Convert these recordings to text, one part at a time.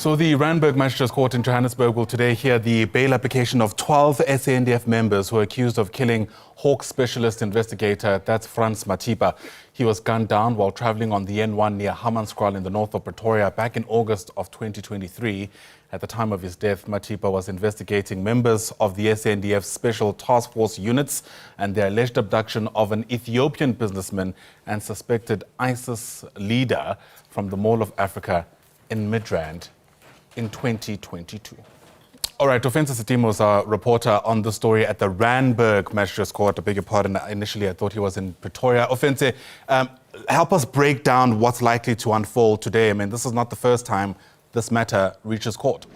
So the Randburg Magistrate Court in Johannesburg will today hear the bail application of 12 SANDF members who are accused of killing Hawk Specialist Investigator, that's Frans Mathipa. He was gunned down while traveling on the N1 near Hamanskraal in the north of Pretoria back in August of 2023. At the time of his death, Mathipa was investigating members of the SANDF Special Task Force units and their alleged abduction of an Ethiopian businessman and suspected ISIS leader from the Mall of Africa in Midrand in 2022. All right, Ofentse Setimo is our reporter on the story at the Randburg Magistrates Court. I beg your pardon, initially I thought he was in Pretoria. Ofentse, help us break down what's likely to unfold today. I mean, this is not the first time this matter reaches court.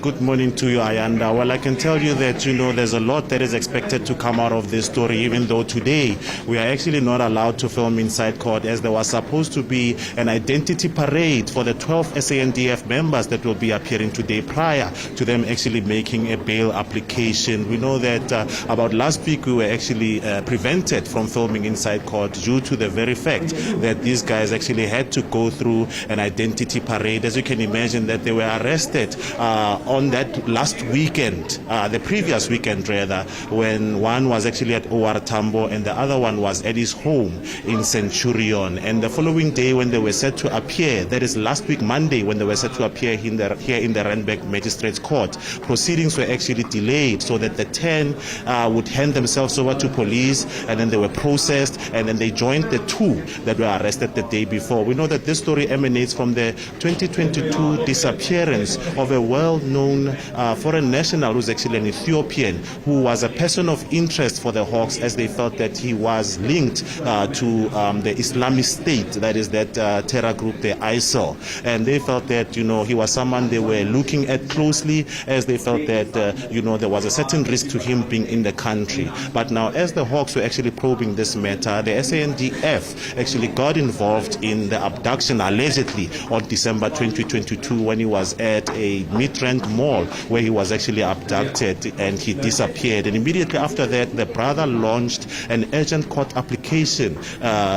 Good morning to you, Ayanda. Well, I can tell you that, there's a lot that is expected to come out of this story, even though today we are actually not allowed to film inside court, as there was supposed to be an identity parade for the 12 SANDF members that will be appearing today prior to them actually making a bail application. We know that about last week we were actually prevented from filming inside court due to the very fact that these guys actually had to go through an identity parade. As you can imagine, that they were arrested on that last weekend, the previous weekend rather, when one was actually at OR Tambo and the other one was at his home in Centurion. And the following day when they were set to appear, that is last week Monday, when they were set to appear here in the Randburg Magistrates Court, proceedings were actually delayed so that the 10 would hand themselves over to police, and then they were processed, and then they joined the 2 that were arrested the day before. We know that this story emanates from the 2022 disappearance of a well-known foreign national who's actually an Ethiopian, who was a person of interest for the Hawks, as they felt that he was linked to the Islamic State, that is that terror group, the ISIL. And they felt that, he was someone they were looking at closely, as they felt that, there was a certain risk to him being in the country. But now, as the Hawks were actually probing this matter, the SANDF actually got involved in the abduction, allegedly, on December 2022, when he was at a Midrand mall where he was actually abducted and he disappeared. And immediately after that, the brother launched an urgent court application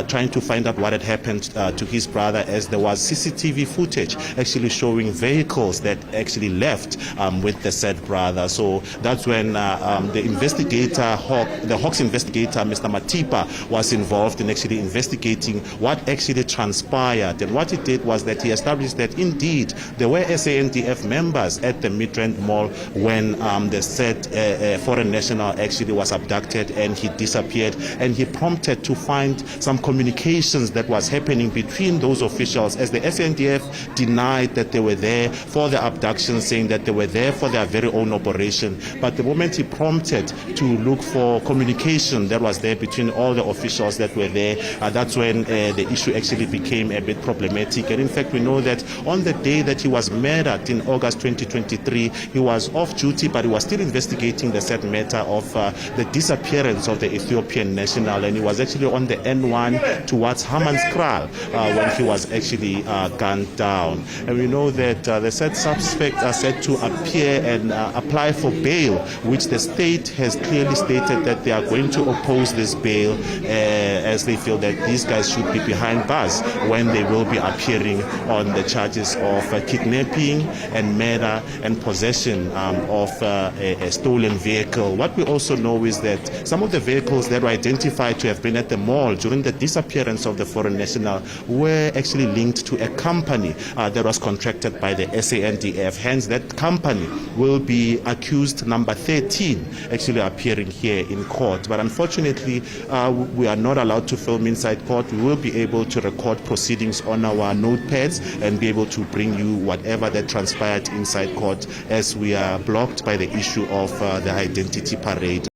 trying to find out what had happened to his brother, as there was CCTV footage actually showing vehicles that actually left with the said brother. So that's when the investigator, the Hawks investigator, Mr. Mathipa, was involved in actually investigating what actually transpired. And what he did was that he established that indeed there were SANDF members at the Midrand Mall when the said foreign national actually was abducted and he disappeared, and he prompted to find some communications that was happening between those officials, as the SANDF denied that they were there for the abduction, saying that they were there for their very own operation. But the moment he prompted to look for communication that was there between all the officials that were there, that's when the issue actually became a bit problematic. And in fact, we know that on the day that he was murdered in August 2023, he was off duty, but he was still investigating the said matter of the disappearance of the Ethiopian national, and he was actually on the N1 towards Hamanskraal when he was actually gunned down. And we know that the said suspects are set to appear and apply for bail, which the state has clearly stated that they are going to oppose this bail, as they feel that these guys should be behind bars when they will be appearing on the charges of kidnapping and murder and possession of a stolen vehicle. What we also know is that some of the vehicles that were identified to have been at the mall during the disappearance of the foreign national were actually linked to a company that was contracted by the SANDF. Hence, that company will be accused number 13 actually appearing here in court. But unfortunately, we are not allowed to film inside court. We will be able to record proceedings on our notepads and be able to bring you whatever that transpired inside court, as we are blocked by the issue of the identity parade.